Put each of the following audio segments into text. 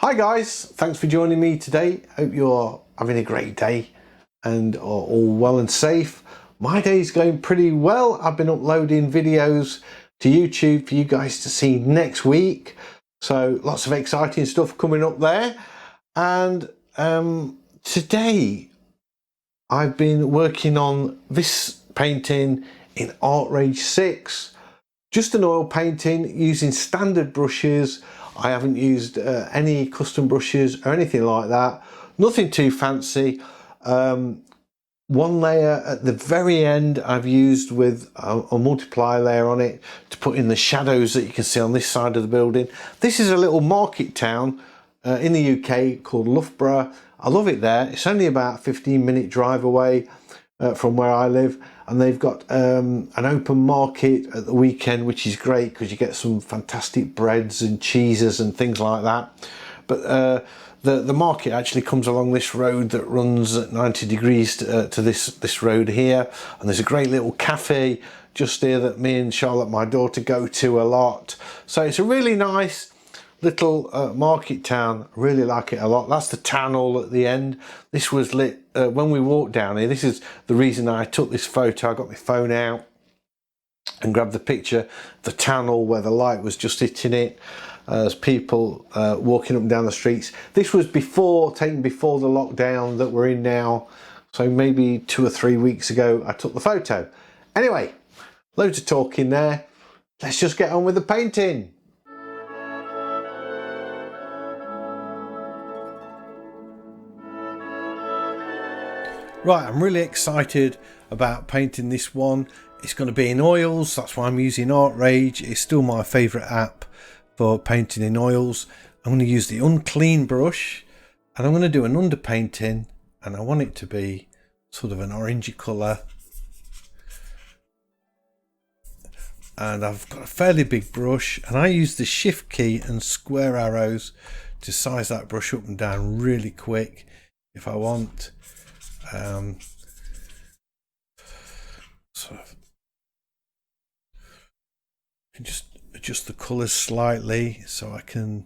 Hi guys, thanks for joining me today. Hope you're having a great day and are all well and safe. My day's going pretty well. I've been uploading videos to YouTube for you guys to see next week. So lots of exciting stuff coming up there. And today I've been working on this painting in Artrage 6. Just an oil painting using standard brushes. I haven't used any custom brushes or anything like that. Nothing too fancy. One layer at the very end I've used with a multiply layer on it to put in the shadows that you can see on this side of the building. This is a little market town in the UK called Loughborough. I love it there. It's only about a 15-minute drive away from where I live, and they've got an open market at the weekend, which is great because you get some fantastic breads and cheeses and things like that. But the market actually comes along this road that runs at 90 degrees to this road here, and there's a great little cafe just here that me and Charlotte, my daughter, go to a lot. So it's a really nice little market town. I really like it a lot. That's the town hall at the end. This was lit when we walked down here. This is the reason I took this photo. I got my phone out and grabbed the picture. The town hall where the light was just hitting it. As people walking up and down the streets. This was taken before the lockdown that we're in now. So maybe 2 or 3 weeks ago I took the photo. Anyway, loads of talking there. Let's just get on with the painting. Right, I'm really excited about painting this one. It's going to be in oils, that's why I'm using Artrage. It's still my favourite app for painting in oils. I'm going to use the unclean brush and I'm going to do an underpainting, and I want it to be sort of an orangey colour. And I've got a fairly big brush, and I use the shift key and square arrows to size that brush up and down really quick if I want. Sort of can just adjust the colours slightly so I can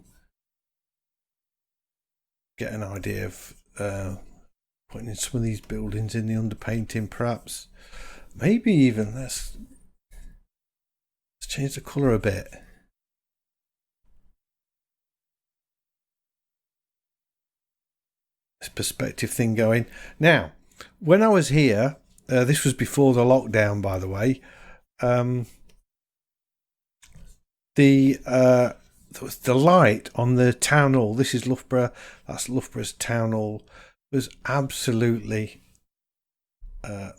get an idea of putting in some of these buildings in the underpainting, perhaps. Maybe even let's change the colour a bit. This perspective thing going. Now, when I was here, this was before the lockdown, by the way, the light on the town hall, this is Loughborough, that's Loughborough's town hall, was absolutely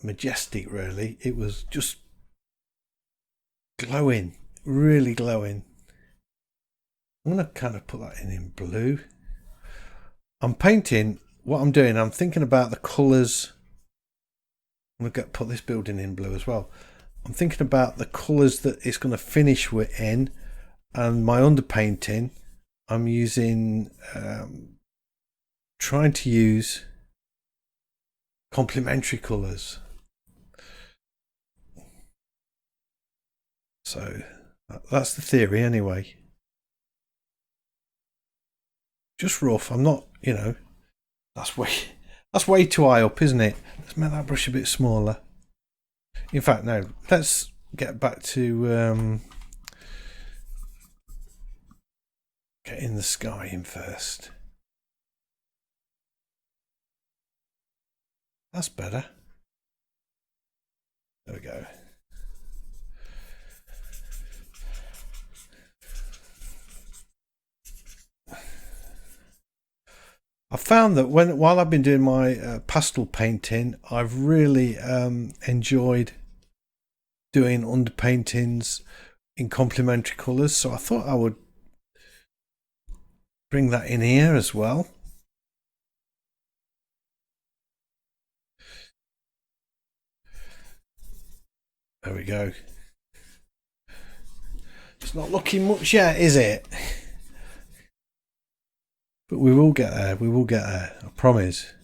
majestic, really. It was just glowing, really glowing. I'm going to kind of put that in blue. I'm painting, what I'm doing, I'm thinking about the colours. I'm going to put this building in blue as well. I'm thinking about the colours that it's going to finish with in, and my underpainting, I'm using, trying to use complementary colours. So that's the theory anyway. Just rough. I'm not, you know, that's way too high up, isn't it? Let's make that brush a bit smaller. In fact, no, let's get back to getting the sky in first. That's better. There we go. I've found that while I've been doing my pastel painting, I've really enjoyed doing underpaintings in complementary colours. So I thought I would bring that in here as well. There we go. It's not looking much yet, is it? But we will get there, we will get there, I promise.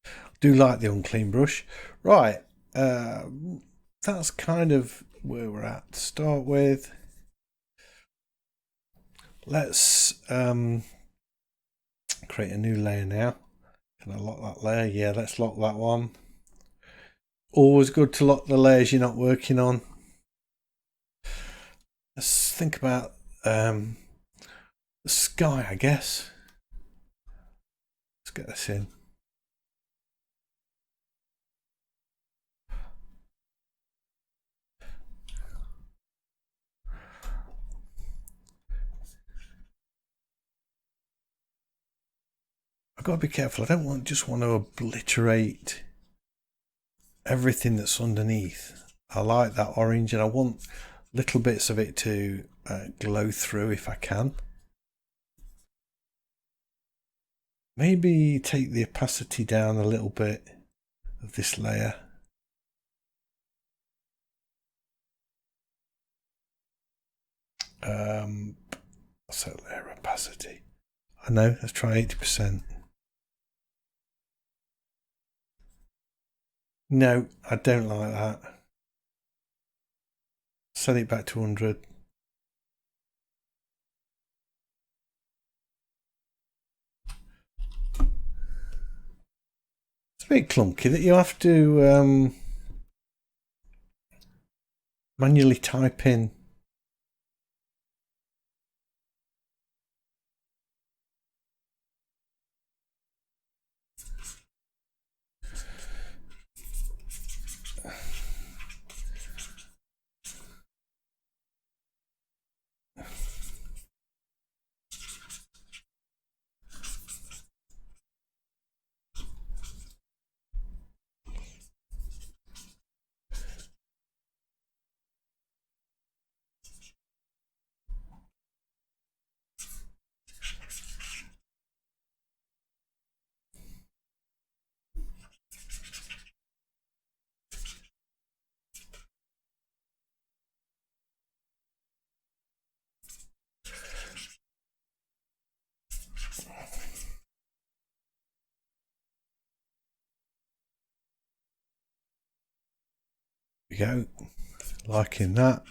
I do like the unclean brush. Right, that's kind of where we're at to start with. Let's Create a new layer now. Can I lock that layer? Yeah, let's lock that one. Always good to lock the layers you're not working on. Let's think about the sky, I guess. Let's get this in. I've got to be careful. I don't just want to obliterate everything that's underneath. I like that orange and I want little bits of it to glow through if I can. Maybe take the opacity down a little bit of this layer. So layer opacity. I know, let's try 80%. No, I don't like that. Set it back to 100. It's a bit clunky that you have to manually type in. We go, liking that.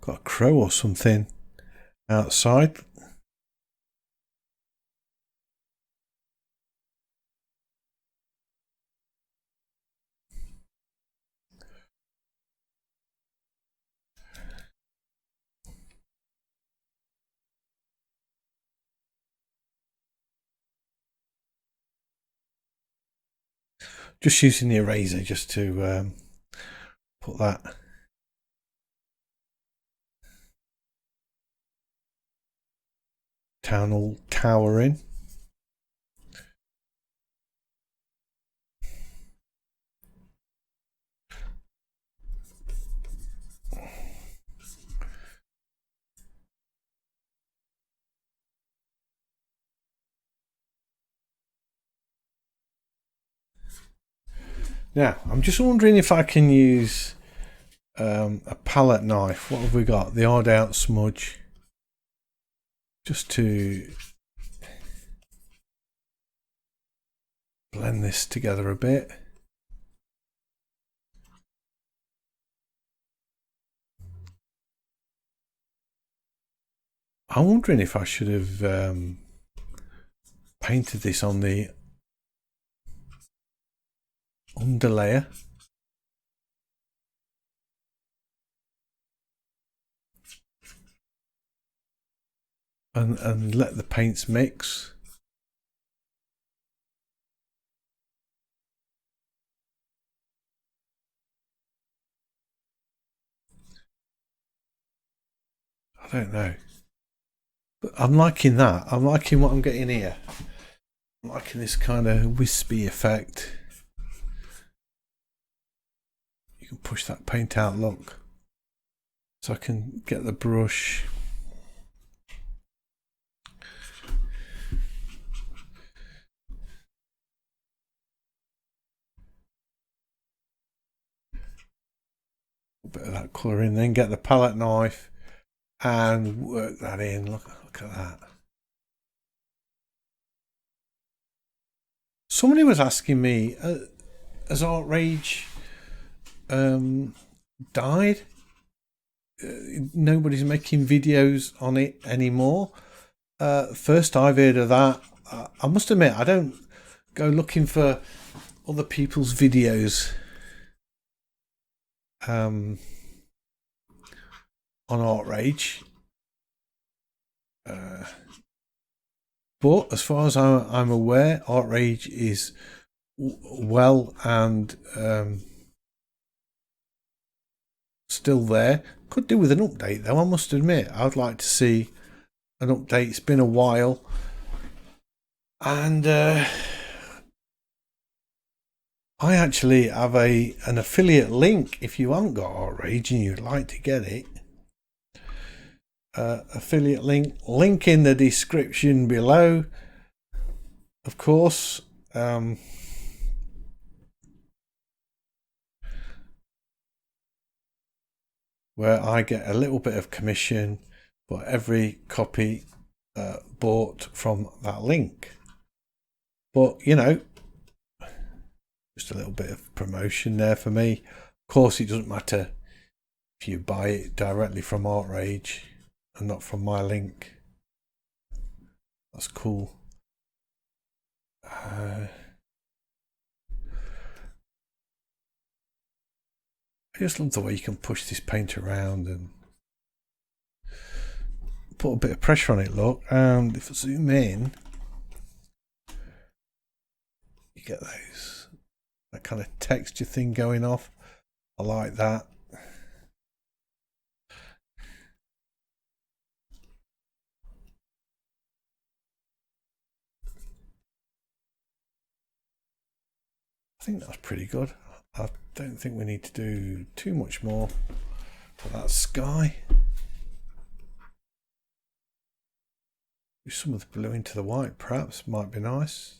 Got a crow or something outside. Just using the eraser just to put that tower in. Now, I'm just wondering if I can use a palette knife. What have we got? The odd out smudge. Just to blend this together a bit. I'm wondering if I should have painted this on the underlayer. And let the paints mix. I don't know. But I'm liking that. I'm liking what I'm getting here. I'm liking this kind of wispy effect. You can push that paint out, look. So I can get the brush. A bit of that colour in, then get the palette knife and work that in. Look at that. Somebody was asking me, has Artrage died? Nobody's making videos on it anymore. First I've heard of that. I must admit, I don't go looking for other people's videos on Artrage. But as far as I'm aware, Artrage is well and still there. Could do with an update though, I must admit. I'd like to see an update. It's been a while. And I actually have an affiliate link if you haven't got Artrage and you'd like to get it. Affiliate link in the description below, of course. Where I get a little bit of commission for every copy bought from that link. But you know, just a little bit of promotion there for me. Of course, it doesn't matter if you buy it directly from Artrage and not from my link. That's cool. I just love the way you can push this paint around and put a bit of pressure on it, look. And if I zoom in, you get that kind of texture thing going off. I like that. I think that's pretty good. I don't think we need to do too much more for that sky. Do some of the blue into the white, perhaps, might be nice.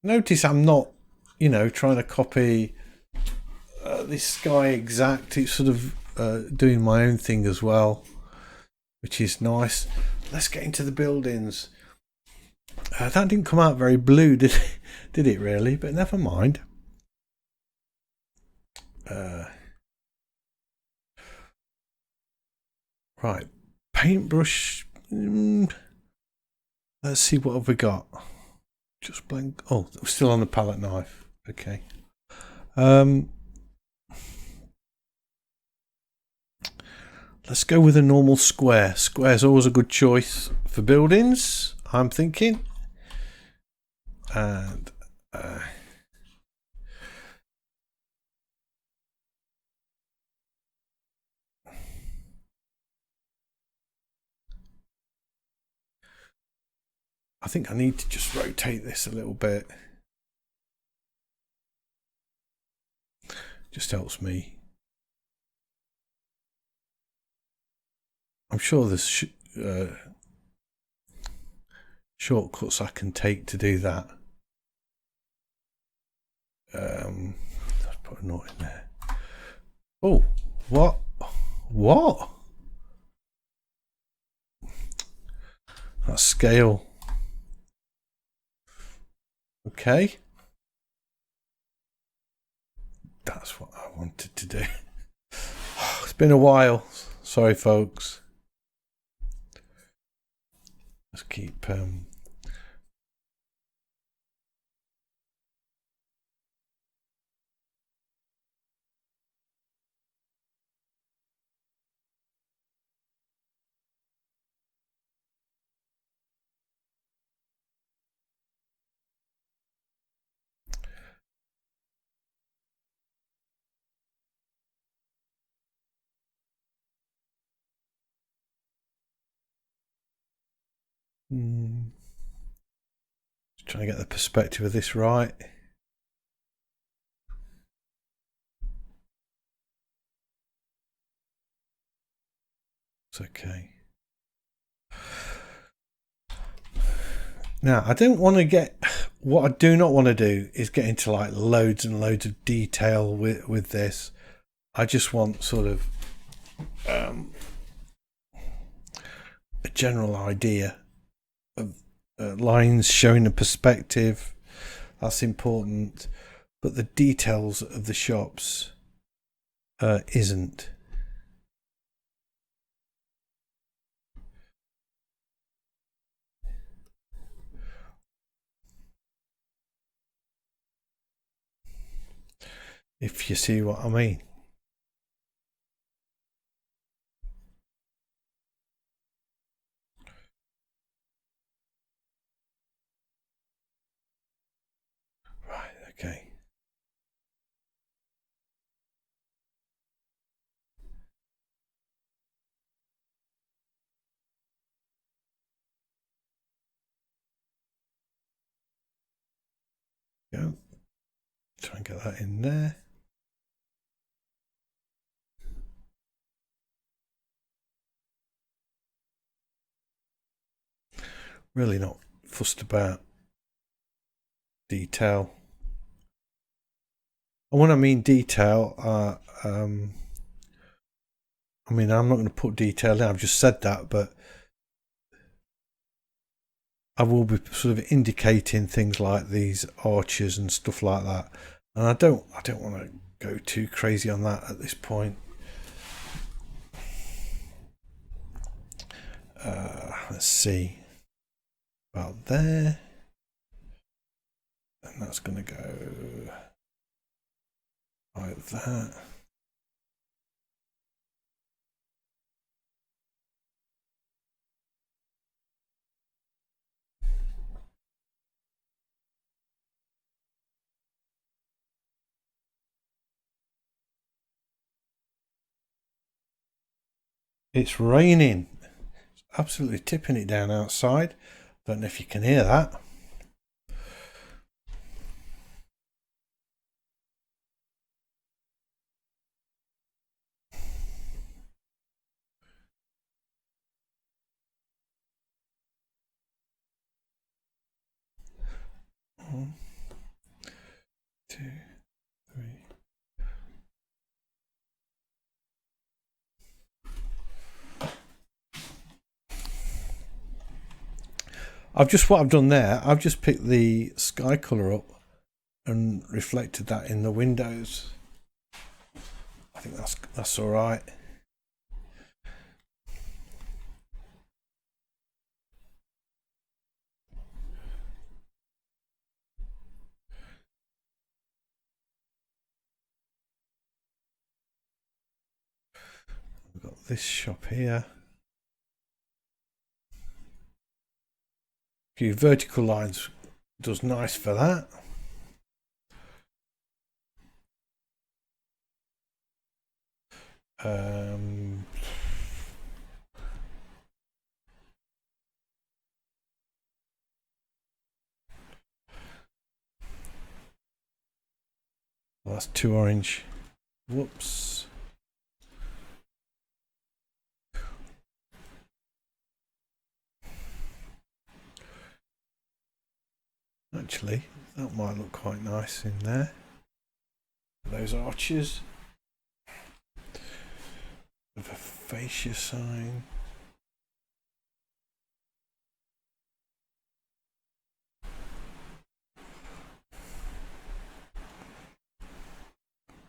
Notice I'm not, you know, trying to copy this sky exact. It's sort of doing my own thing as well, which is nice. Let's get into the buildings. That didn't come out very blue, did it really? But never mind. Right, paintbrush. Let's see, what have we got? Just blank. Oh, we're still on the palette knife. Okay. Let's go with a normal square. Square's always a good choice for buildings, I'm thinking. And I think I need to just rotate this a little bit. Just helps me. I'm sure there's shortcuts I can take to do that. Let's put a note in there. Oh, what? What? That's scale. Okay. That's what I wanted to do. It's been a while. Sorry, folks. Let's keep just trying to get the perspective of this right. It's okay. Now, I don't want to get, what I do not want to do is get into like loads and loads of detail with this. I just want sort of a general idea lines showing the perspective. That's important, but the details of the shops isn't. If you see what I mean. Right, okay. Go. Try and get that in there. Really not fussed about detail. And when I mean detail, I mean, I'm not going to put detail in, I've just said that, but I will be sort of indicating things like these arches and stuff like that. And I don't want to go too crazy on that at this point. Let's see. About there. And that's going to go like that. It's raining. It's absolutely tipping it down outside. Don't know if you can hear that. One, two, three. What I've done there, I've just picked the sky colour up and reflected that in the windows. I think that's all right. We've got this shop here. A few vertical lines does nice for that. Well, that's too orange. Whoops. Actually, that might look quite nice in there. Those arches. With a fascia sign.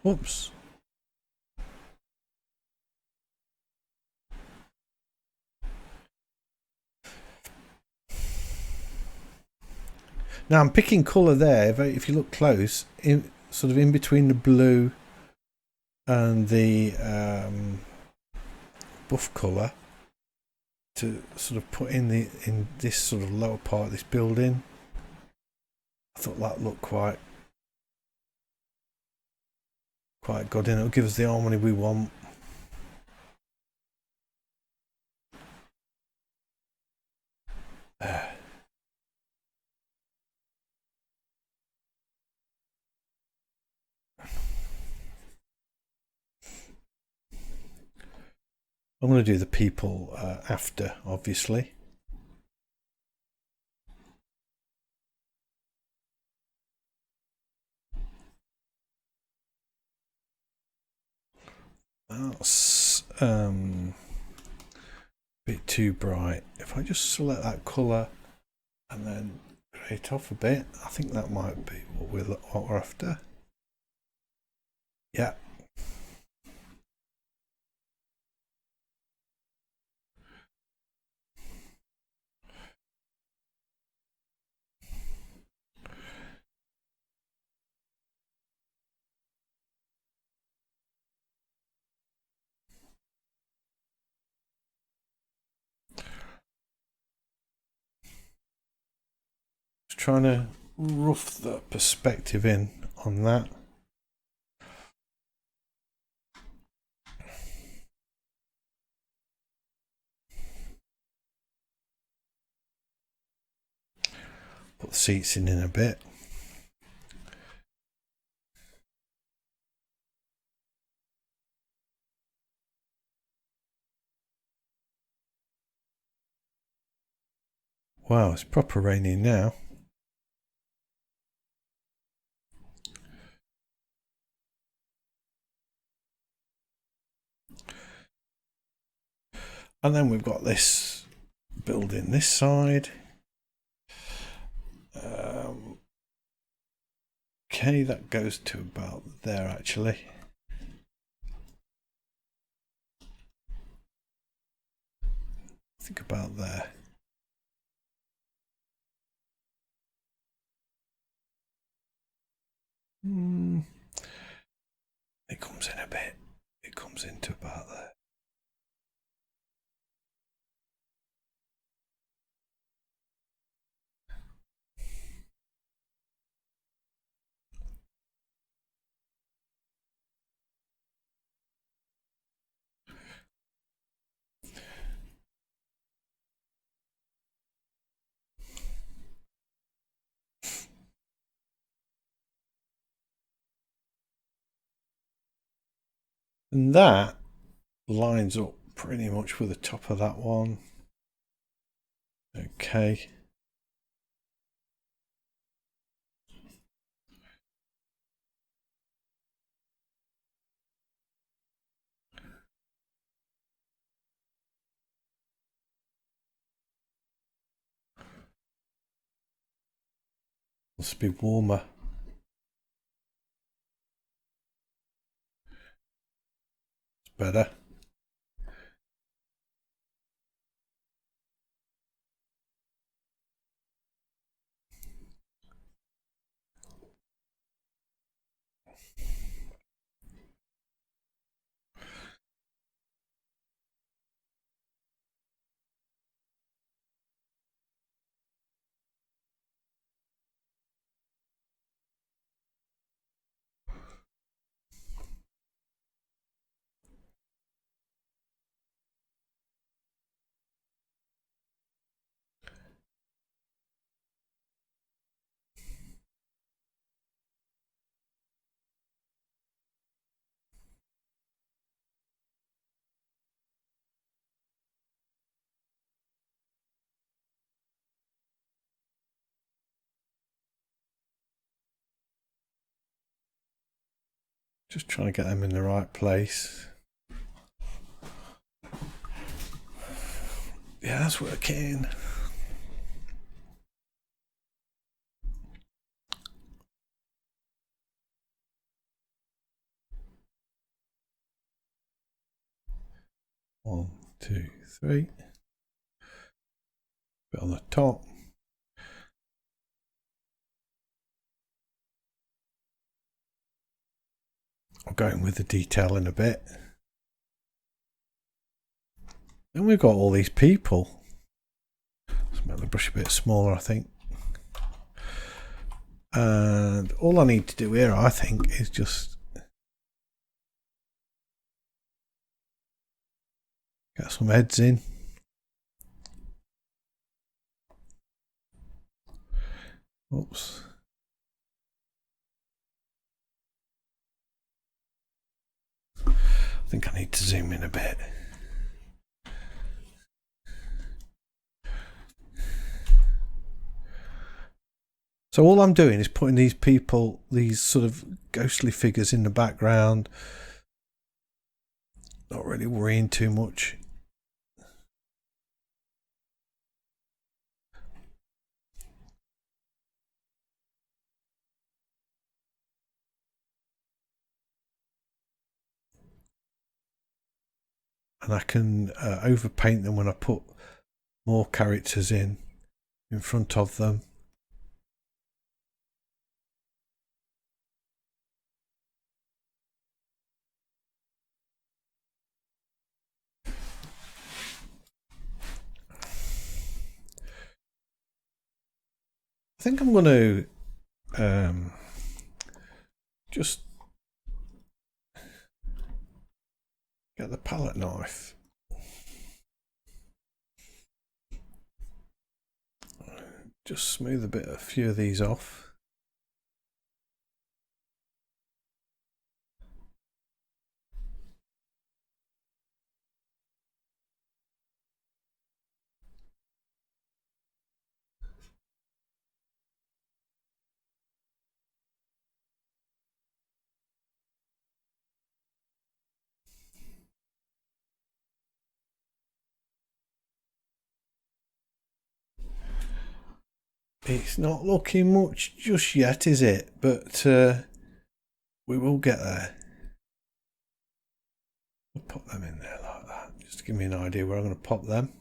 Whoops. Now I'm picking colour there. If you look close, sort of in between the blue and the buff colour, to sort of put in this sort of lower part of this building. I thought that looked quite good, and it'll give us the harmony we want. I'm going to do the people after, obviously. That's a bit too bright. If I just select that colour and then grey it off a bit. I think that might be what we're after. Yeah. Just trying to rough the perspective in on that. Put the seats in a bit. Wow, it's proper raining now. And then we've got this building this side. Okay, that goes to about there actually. Think about there. It comes in a bit. It comes into about there. And that lines up pretty much with the top of that one. Okay. Must be warmer. It's better. Just trying to get them in the right place. Yeah, that's working. One, two, three. Bit on the top. I'll go in with the detail in a bit. Then we've got all these people. Let's make the brush a bit smaller, I think. And all I need to do here, I think, is just get some heads in. Oops. I think I need to zoom in a bit. So all I'm doing is putting these people, these sort of ghostly figures in the background. Not really worrying too much. and I can overpaint them when I put more characters in front of them. I think I'm going to just get the palette knife. Just smooth a few of these off. It's not looking much just yet, is it? But we will get there. I'll pop them in there like that, just to give me an idea where I'm going to pop them.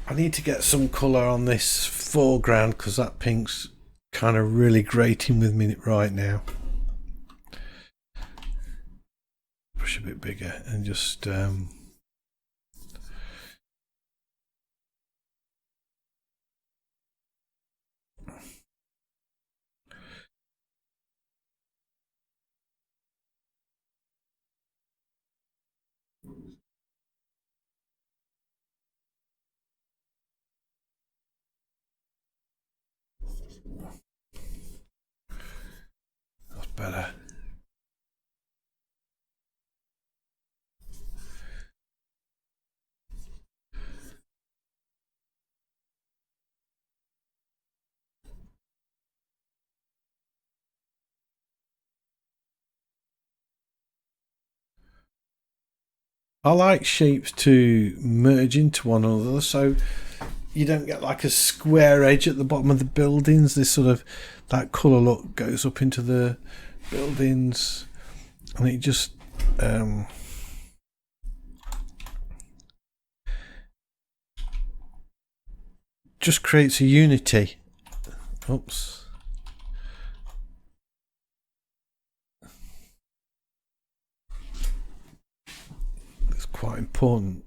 I need to get some colour on this foreground because that pink's kind of really grating with me right now. Push a bit bigger and just that's better. I like shapes to merge into one another, so you don't get like a square edge at the bottom of the buildings. This sort of, that colour look goes up into the buildings, and it just creates a unity. Oops. It's quite important.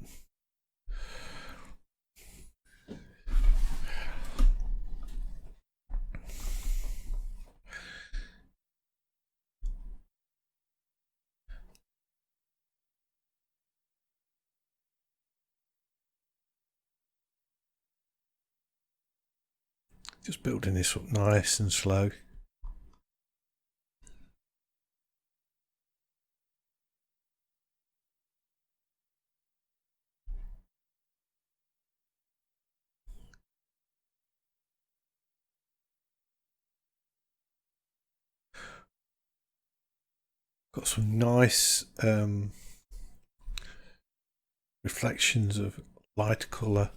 Just building this up nice and slow. Got some nice reflections of light colour.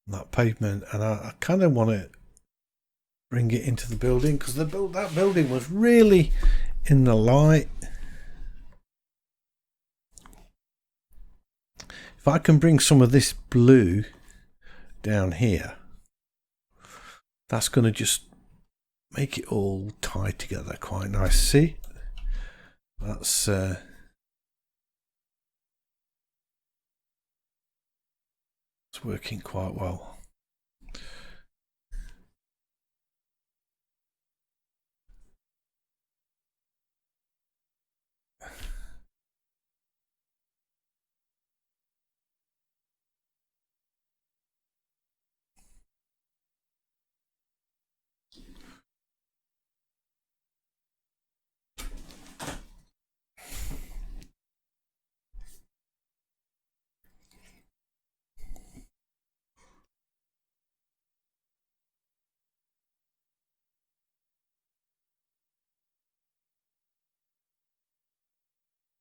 That pavement, and I kind of want to bring it into the building because that building was really in the light. If I can bring some of this blue down here, that's going to just make it all tie together quite nice. See, that's it's working quite well.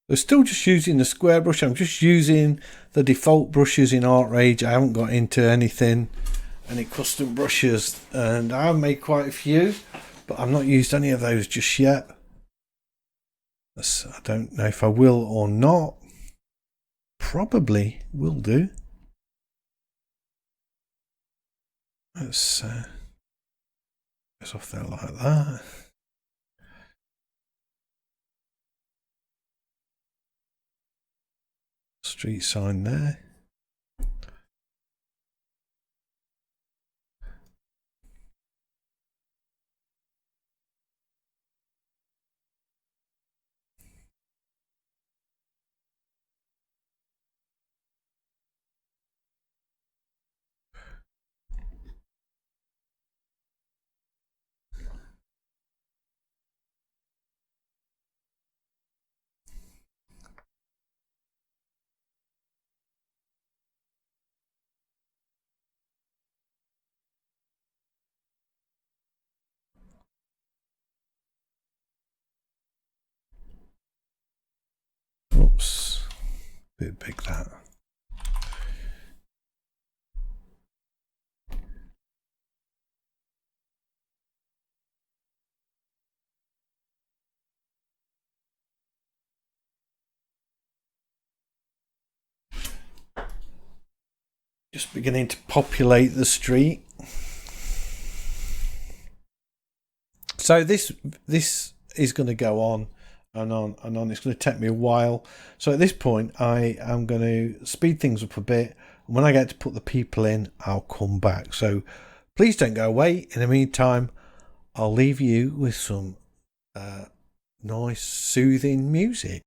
We're still just using the square brush. I'm just using the default brushes in Artrage. I haven't got into any custom brushes, and I've made quite a few, but I've not used any of those just yet. I don't know if I will or not. Probably will do. Let's goes off there like that. Street sign there. Oops, bit big that. Just beginning to populate the street. So this is going to go on and on and on. It's going to take me a while. So at this point, I am going to speed things up a bit. And when I get to put the people in, I'll come back. So please don't go away. In the meantime, I'll leave you with some nice, soothing music.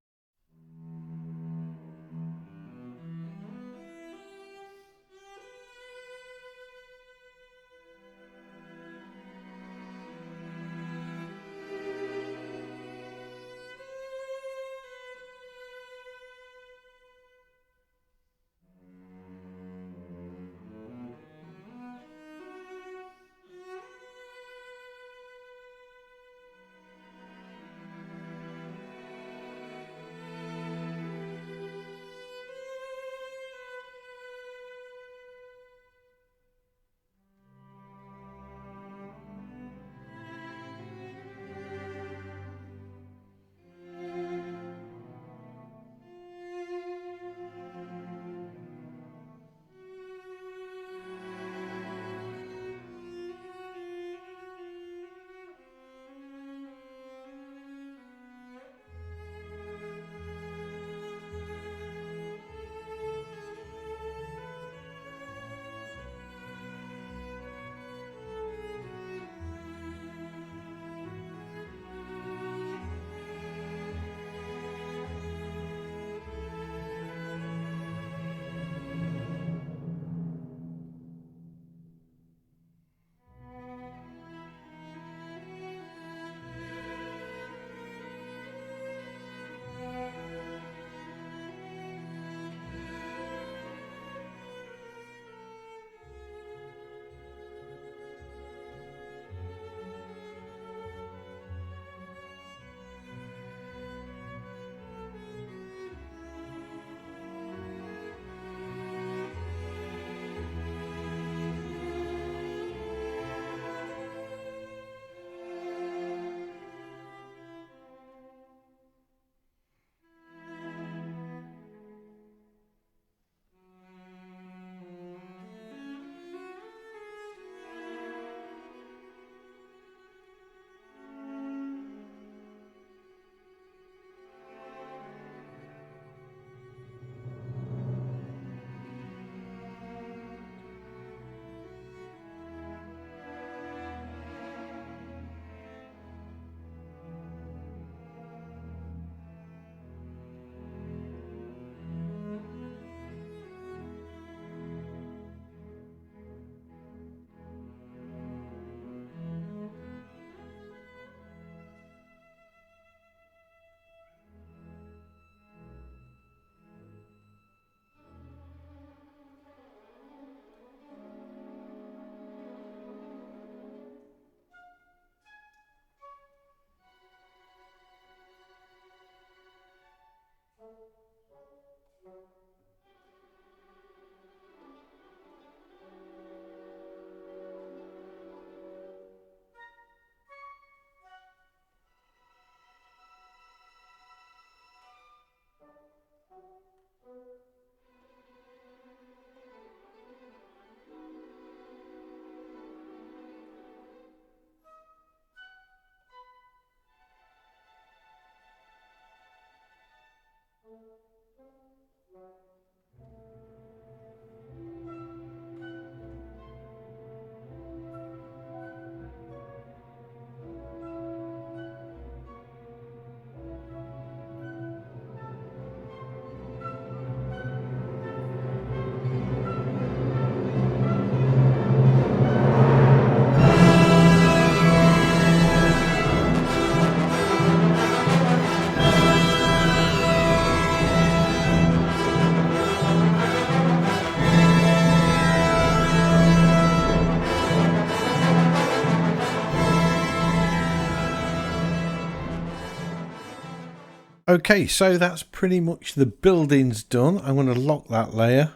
Okay, so that's pretty much the building's done. I'm going to lock that layer.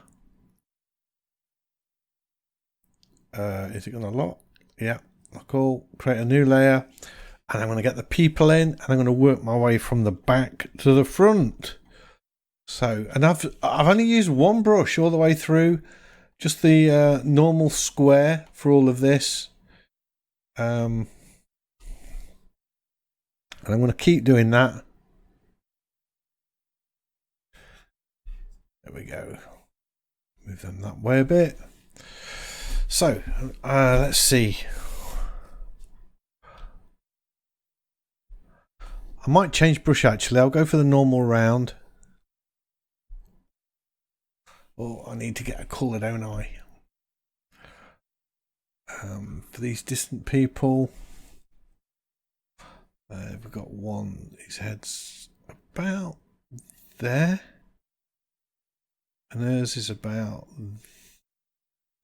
Is it going to lock? Yeah, lock all, create a new layer. And I'm going to get the people in, and I'm going to work my way from the back to the front. So, and I've only used one brush all the way through, just the normal square for all of this. And I'm going to keep doing that. There we go. Move them that way a bit. So, let's see. I might change brush actually. I'll go for the normal round. Oh, I need to get a colour, don't I? For these distant people, we've got one. His head's about there, and theirs is about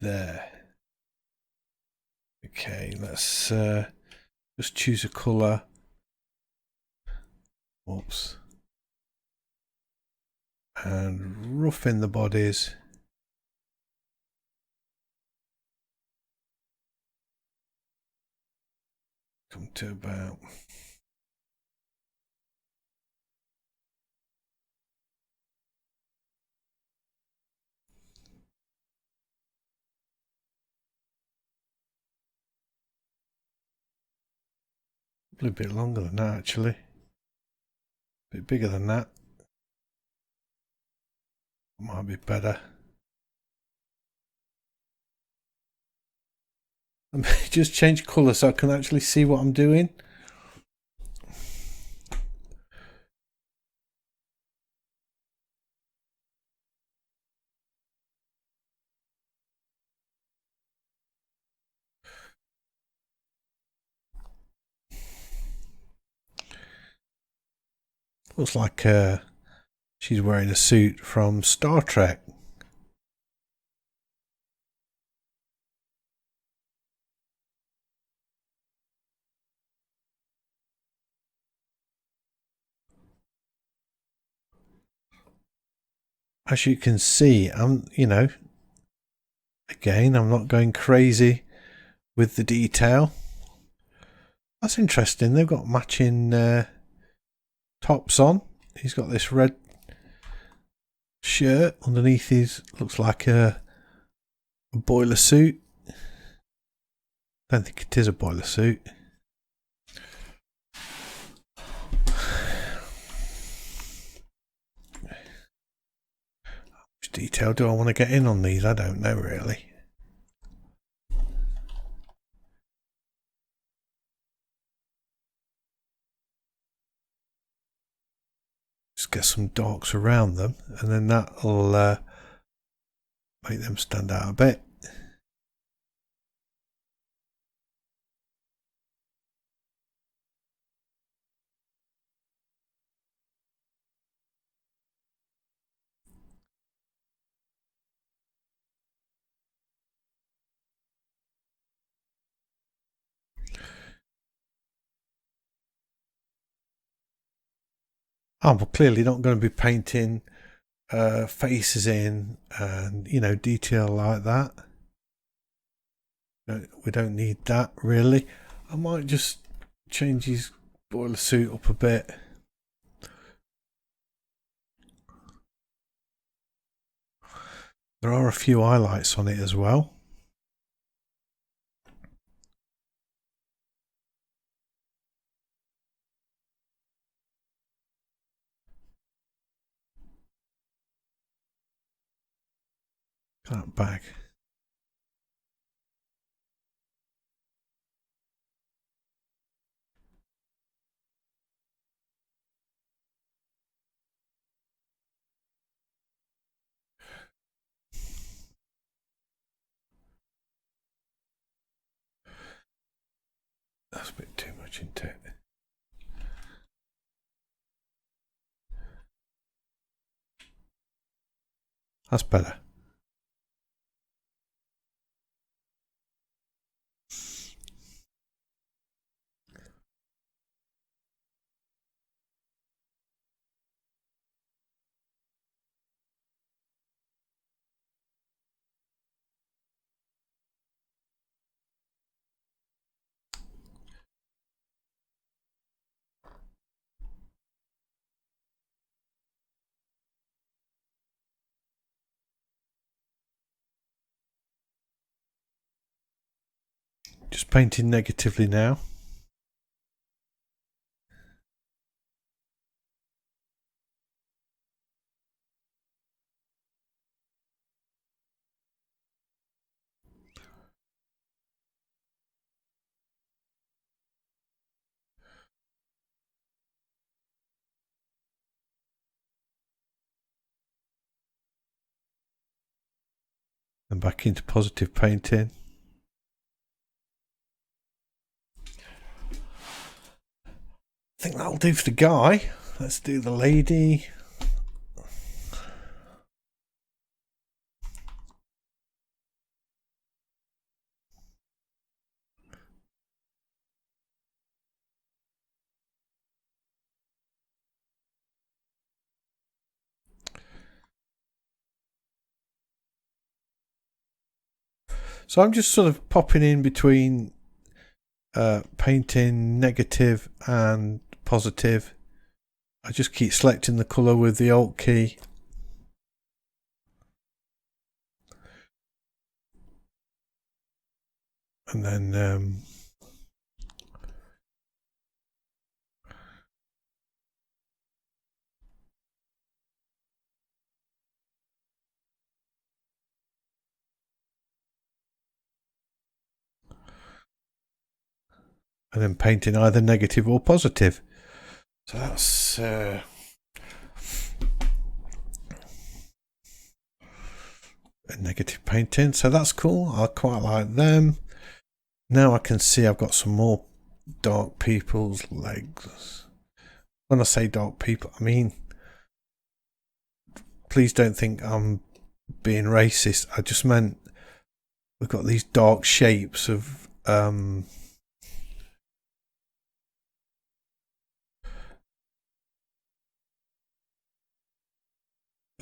there. Okay, let's just choose a colour. Whoops. And rough in the bodies. Come to about a bit longer than that actually. A bit bigger than that. Might be better. Just change colour so I can actually see what I'm doing. Looks like she's wearing a suit from Star Trek. As you can see, again, I'm not going crazy with the detail. That's interesting. They've got matching tops on. He's got this red shirt underneath his, looks like a boiler suit. Don't think it is a boiler suit. Which detail do I want to get in on these? I don't know really. Just get some darks around them, and then that'll make them stand out a bit. I'm clearly not going to be painting faces in and detail like that. We don't need that really. I might just change his boiler suit up a bit. There are a few highlights on it as well. That bag. That's a bit too much into it. That's better. Just painting negatively now. And back into positive painting. I think that'll do for the guy. Let's do the lady. So I'm just sort of popping in between painting negative and positive. I just keep selecting the colour with the Alt key. And then painting either negative or positive. So that's a negative painting. So that's cool. I quite like them. Now I can see I've got some more dark people's legs. When I say dark people, I mean, please don't think I'm being racist. I just meant we've got these dark shapes of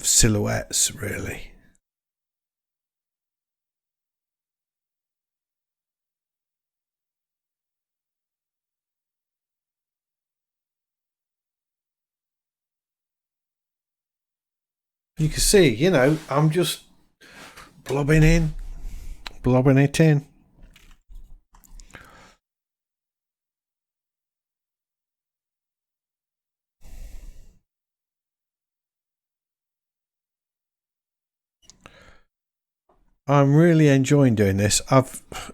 silhouettes, really. You can see, you know, I'm just blobbing it in. I'm really enjoying doing this. If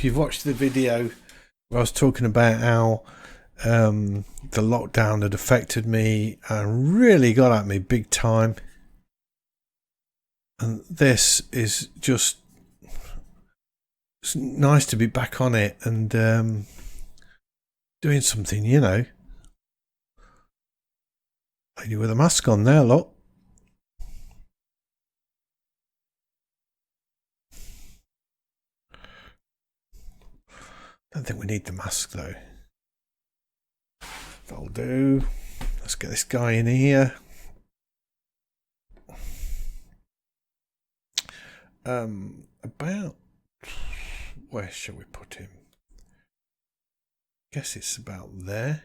you've watched the video where I was talking about how the lockdown had affected me and really got at me big time, and this is just, it's nice to be back on it and doing something, you know. Lady with a mask on there, look. Don't think we need the mask though. That'll do. Let's get this guy in here. About where shall we put him? Guess it's about there.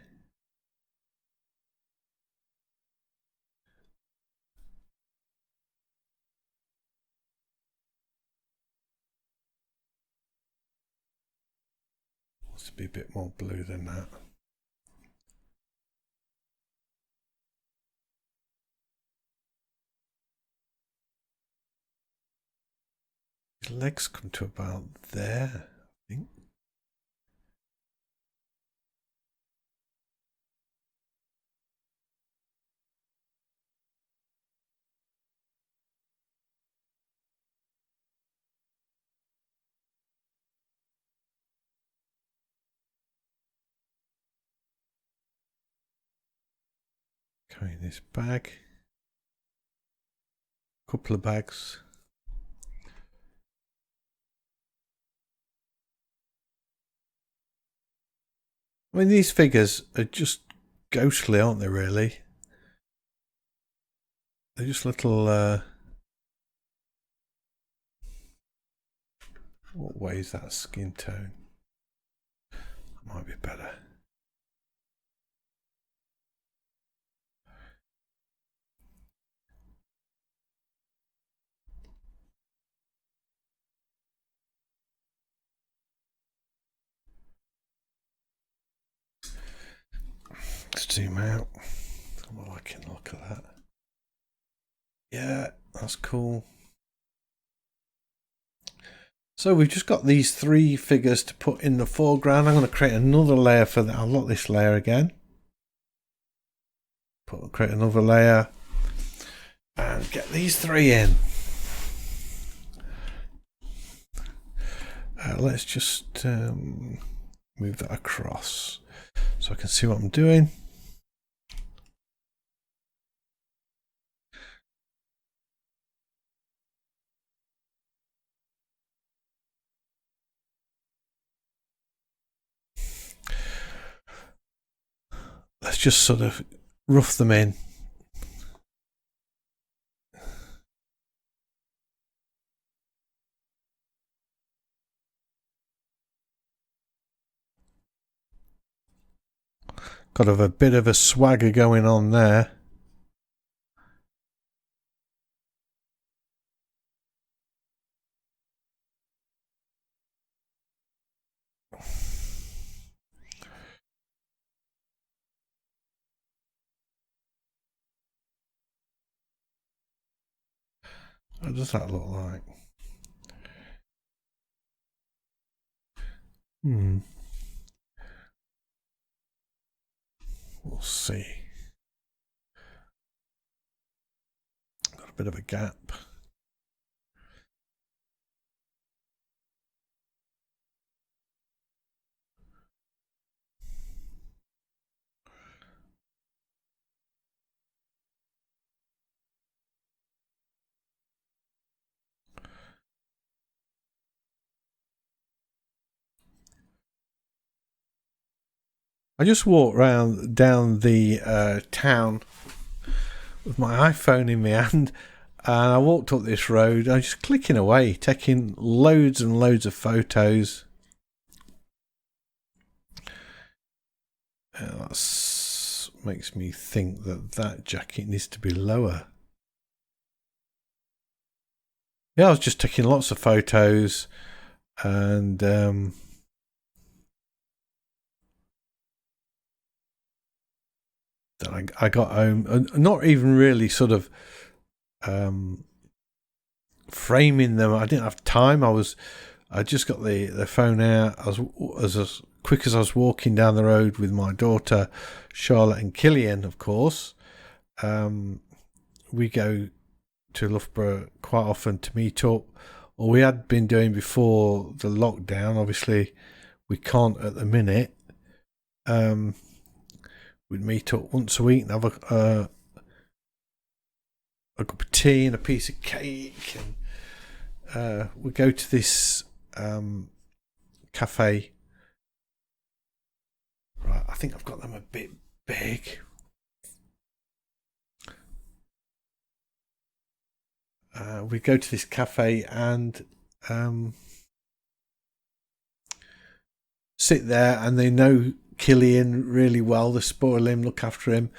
Wants to be a bit more blue than that. His legs come to about there, I think. Carrying this bag. Couple of bags. I mean, these figures are just ghostly, aren't they, really? They're just little what way is that skin tone? That might be better. zoom out. Well, I can look at that. Yeah, that's cool. So we've just got these three figures to put in the foreground. I'm going to create another layer for that. I'll lock this layer again. Create another layer and get these three in. Let's just move that across so I can see what I'm doing. Let's just sort of rough them in. Got a bit of a swagger going on there. What does that look like? We'll see. Got a bit of a gap. I just walked down the town with my iPhone in my hand, and I walked up this road. I was just clicking away, taking loads and loads of photos. That makes me think that jacket needs to be lower. Yeah, I was just taking lots of photos, and then I got home, not even really sort of framing them. I didn't have time. I just got the phone out. I was as quick as I was walking down the road with my daughter Charlotte and Killian, of course. We go to Loughborough quite often to meet up, or we had been doing before the lockdown. Obviously we can't at the minute. We'd meet up once a week and have a cup of tea and a piece of cake, and we go to this cafe. Right, I think I've got them a bit big. We go to this cafe and sit there, and they know Killian really well. They spoil him, look after him.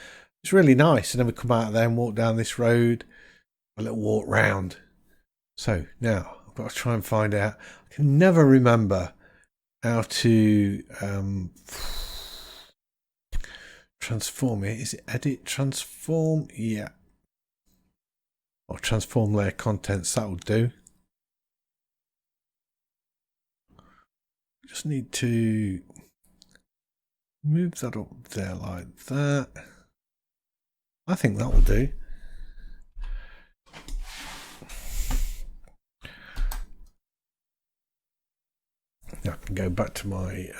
It's really nice. And then we come out there and walk down this road, a little walk round. So now I've got to try and find out. I can never remember how to transform it. Is it edit, transform? Yeah. Or transform layer contents, that'll do. Just need to move that up there like that. I think that will do. I can go back to my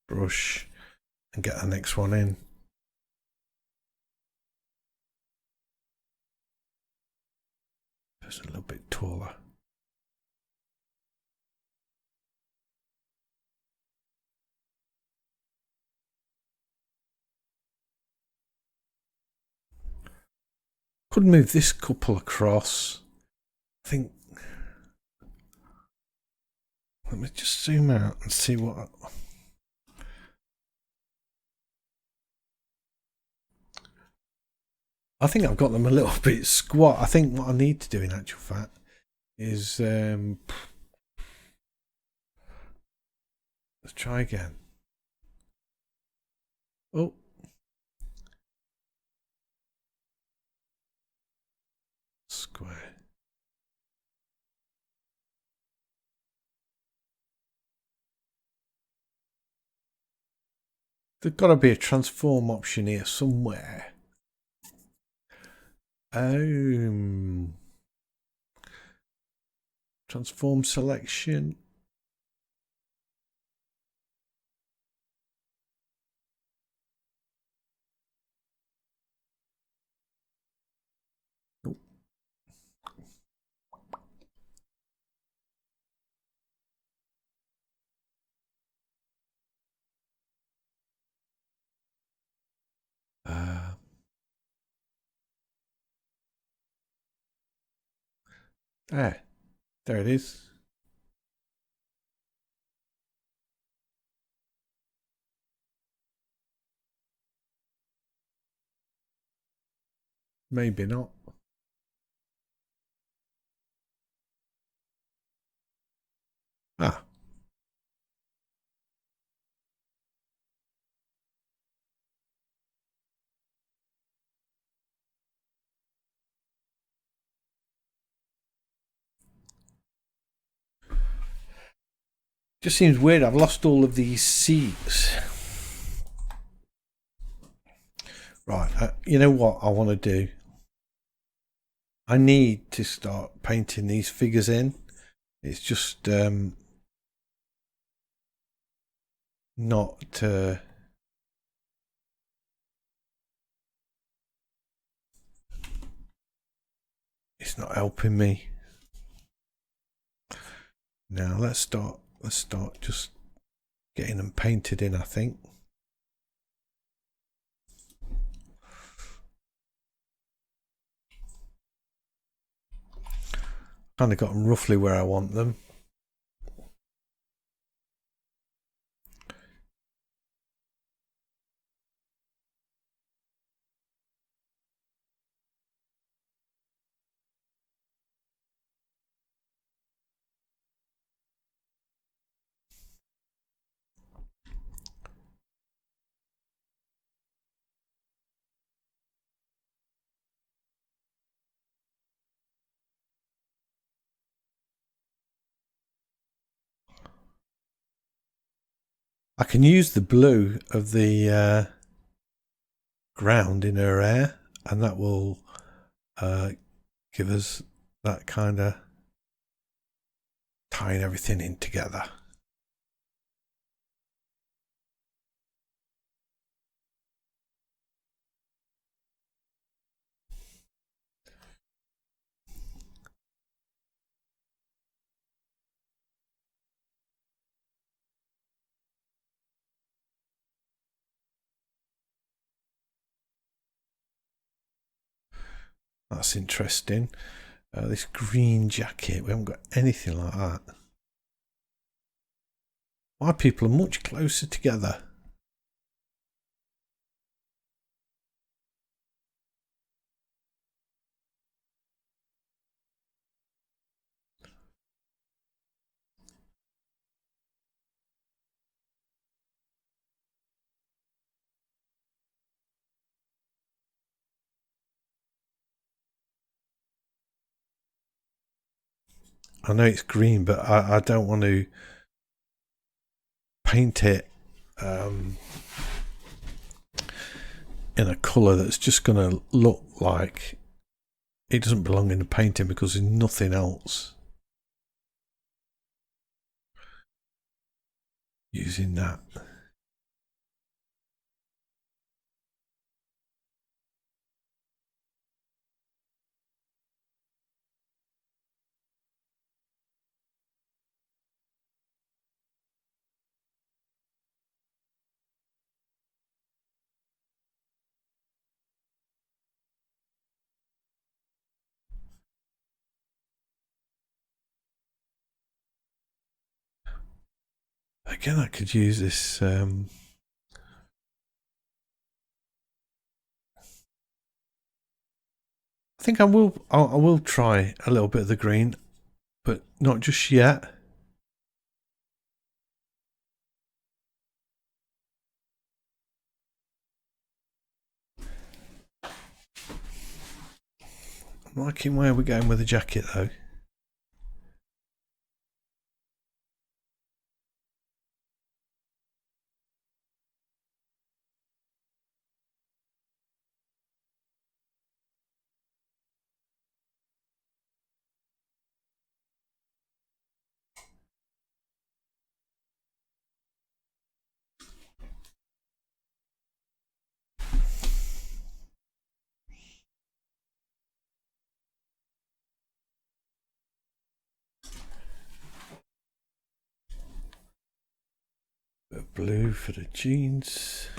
brush and get the next one in. Just a little bit taller. Could move this couple across. I think. Let me just zoom out and see what. I think I've got them a little bit squat. I think what I need to do in actual fact is let's try again. Oh. Square. There's got to be a transform option here somewhere. Transform selection. There it is. Maybe not. Ah. Just seems weird. I've lost all of these seats. Right. You know what I want to do? I need to start painting these figures in. It's just not it's not helping me. Now let's start just getting them painted in, I think. Kind of got them roughly where I want them. I can use the blue of the ground in her hair, and that will give us that kind of tying everything in together. That's interesting. This green jacket, we haven't got anything like that. My people are much closer together. I know it's green, but I don't want to paint it in a colour that's just going to look like it doesn't belong in the painting because there's nothing else. Using that. Again, I could use this I think I will try a little bit of the green, but not just yet. I'm liking where we're going with the jacket though. Bit of blue for the jeans.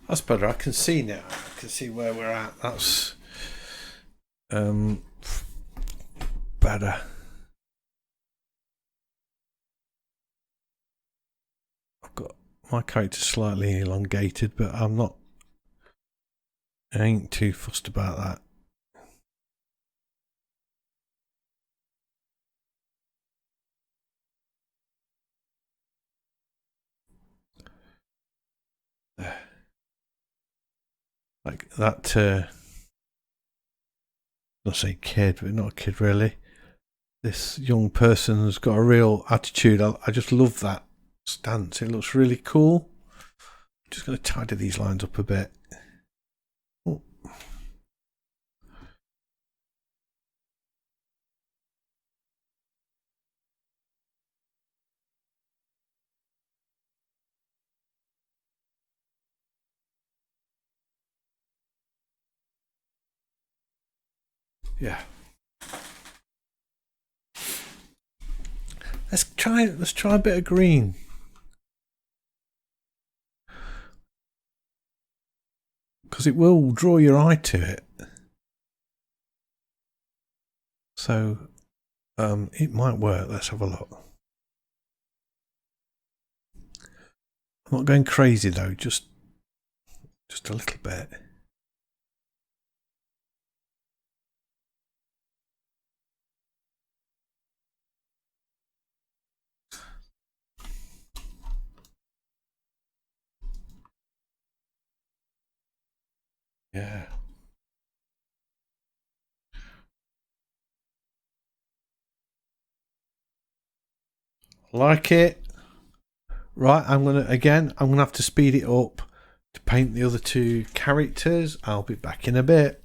That's better. I can see now. I can see where we're at. That's better. I've got my character slightly elongated, but I ain't too fussed about that. There. Like that, not say kid, but not a kid really. This young person's got a real attitude. I just love that stance. It looks really cool. I'm just going to tidy these lines up a bit. Oh. Yeah. Let's try a bit of green. Because it will draw your eye to it. So it might work. Let's have a look. I'm not going crazy though, just a little bit. Yeah. Like it. Right, I'm gonna have to speed it up to paint the other two characters. I'll be back in a bit.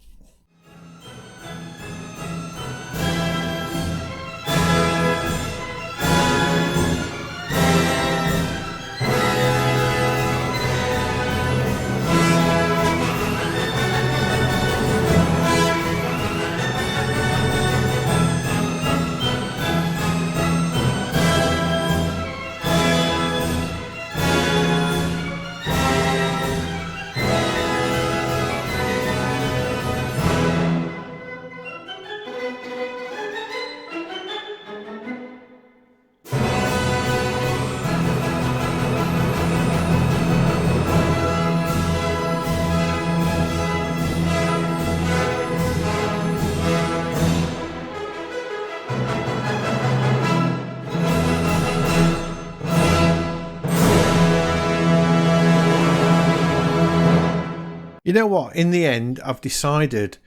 You know what? In the end, I've decided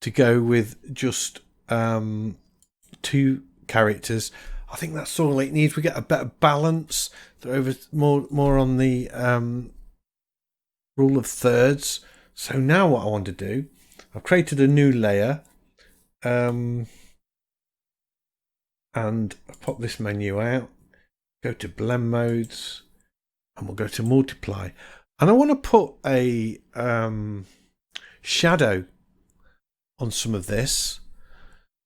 to go with just two characters. I think that's all it needs. We get a better balance. They're over more on the rule of thirds. So now what I want to do, I've created a new layer, and I've popped this menu out, go to blend modes, and we'll go to multiply. And I want to put a shadow on some of this.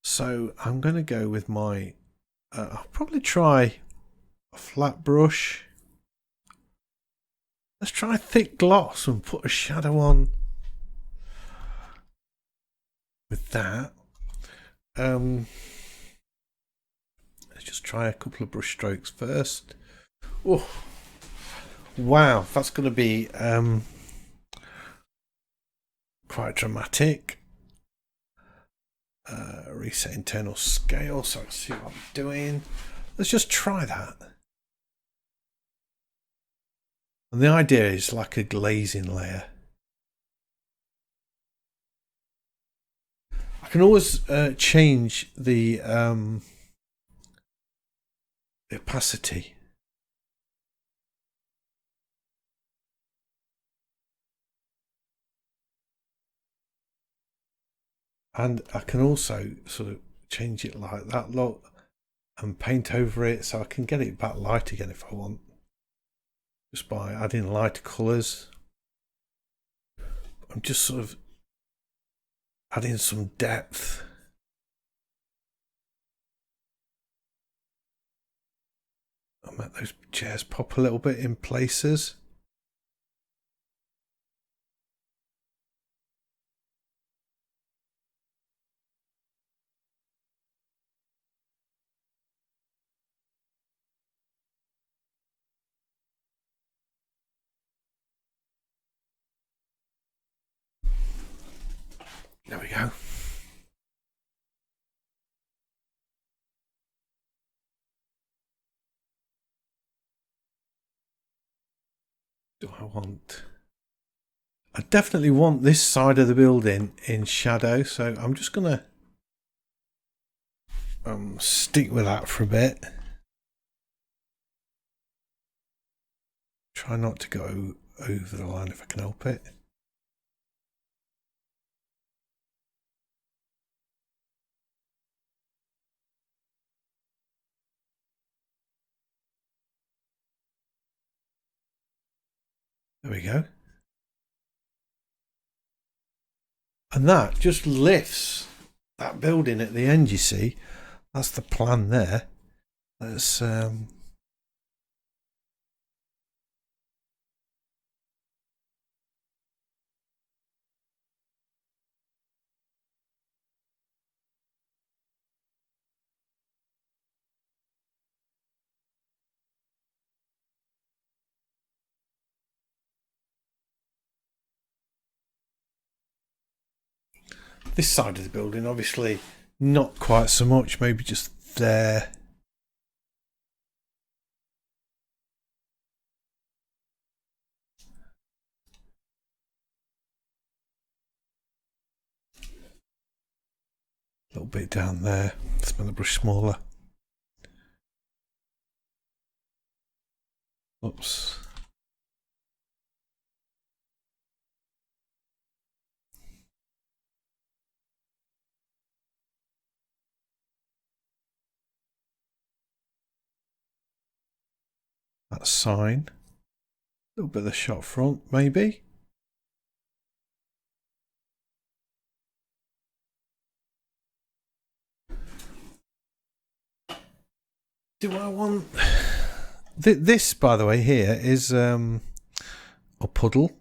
So I'm going to go with my, I'll probably try a flat brush. Let's try thick gloss and put a shadow on with that. Let's just try a couple of brush strokes first. Oh, wow, that's going to be quite dramatic. Reset internal scale so I can see what I'm doing. Let's just try that. And the idea is like a glazing layer. I can always change the opacity. And I can also sort of change it like that, look, and paint over it so I can get it back light again if I want. Just by adding lighter colours. I'm just sort of adding some depth. I'll make those chairs pop a little bit in places. There we go. Do I want... I definitely want this side of the building in shadow, so I'm just going to stick with that for a bit. Try not to go over the line if I can help it. There we go. And that just lifts that building at the end, you see. That's the plan there. Let's there this side of the building, obviously not quite so much, maybe just there. A little bit down there. Let's make the brush smaller. Oops. That sign. A little bit of the shot front, maybe. Do I want... This, by the way, here is a puddle.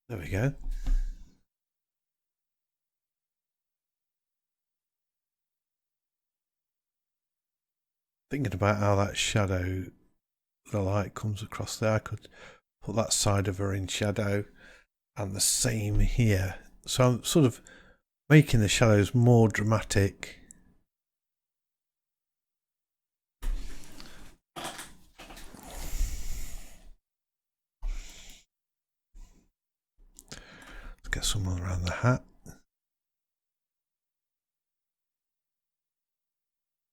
There we go. Thinking about how that shadow, the light comes across there, I could put that side of her in shadow and the same here. So I'm sort of making the shadows more dramatic. Let's get someone around the hat.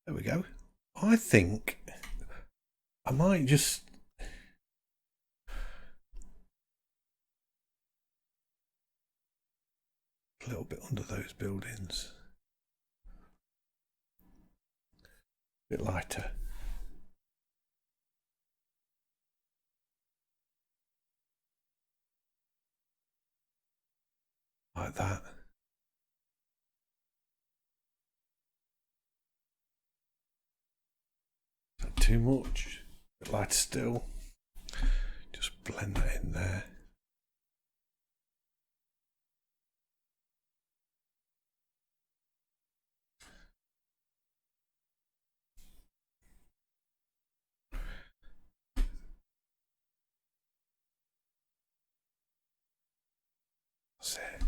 There we go. I think I might just a little bit under those buildings. A bit lighter. Like that. Not too much. A bit lighter still. Just blend that in there. That's it.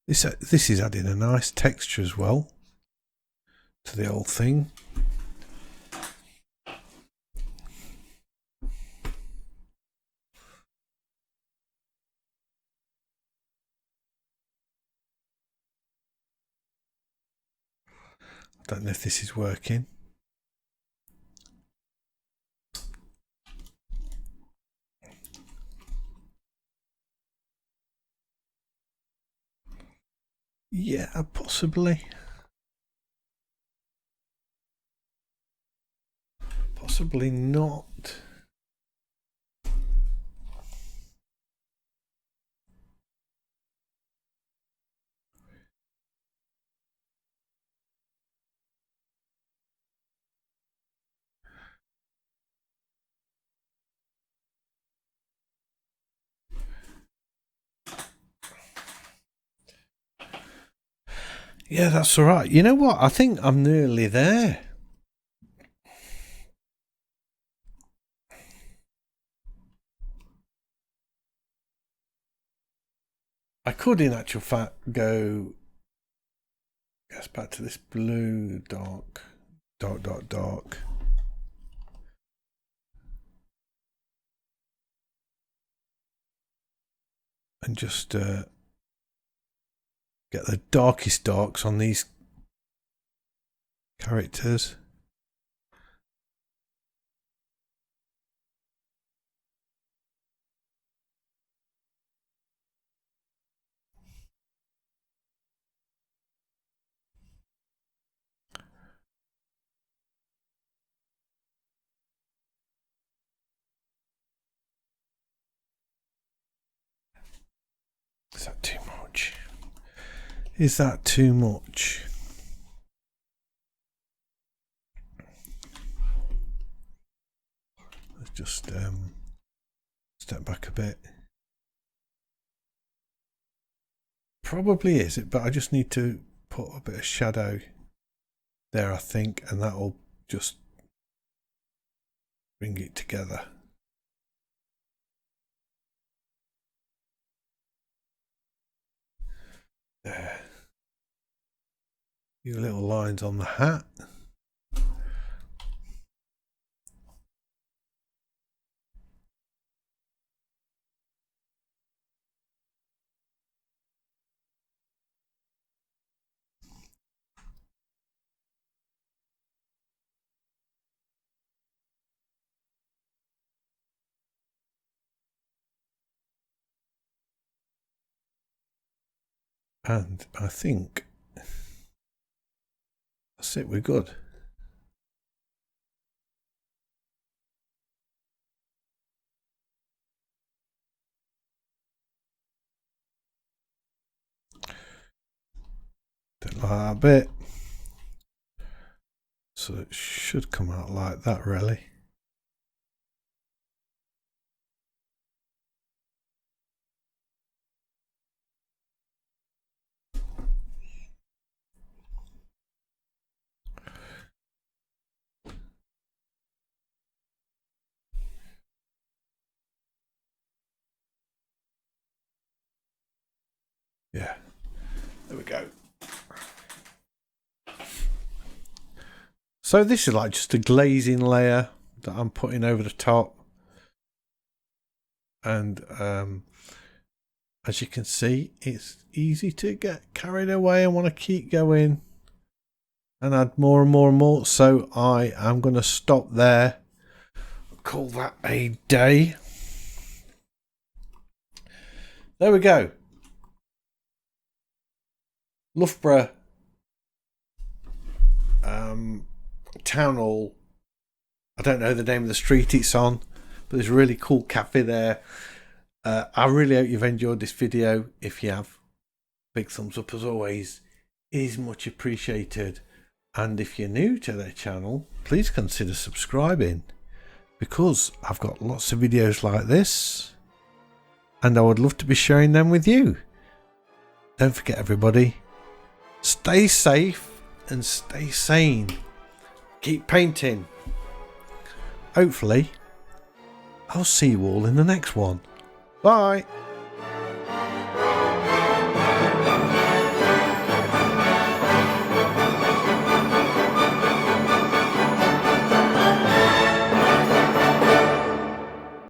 This is adding a nice texture as well to the whole thing. I don't know if this is working. Yeah, possibly. Possibly not. Yeah, that's all right. You know what? I think I'm nearly there. I could, in actual fact, go back to this blue, dark, dark. And just get the darkest darks on these characters. Is that too much? Is that too much? Let's just step back a bit. Probably is it, but I just need to put a bit of shadow there, I think, and that'll just bring it together. There. Few little lines on the hat. And I think that's it, we're good. Don't like that bit. So it should come out like that, really. Yeah, there we go. So this is like just a glazing layer that I'm putting over the top. And as you can see, it's easy to get carried away and want to keep going and add more and more and more. So I am going to stop there. Call that a day. There we go. Loughborough Town Hall. I don't know the name of the street it's on, but there's a really cool cafe there. I really hope you've enjoyed this video. If you have, big thumbs up as always is much appreciated. And if you're new to the channel, please consider subscribing, because I've got lots of videos like this and I would love to be sharing them with you. Don't forget, everybody, stay safe and stay sane. Keep painting. Hopefully I'll see you all in the next one. Bye.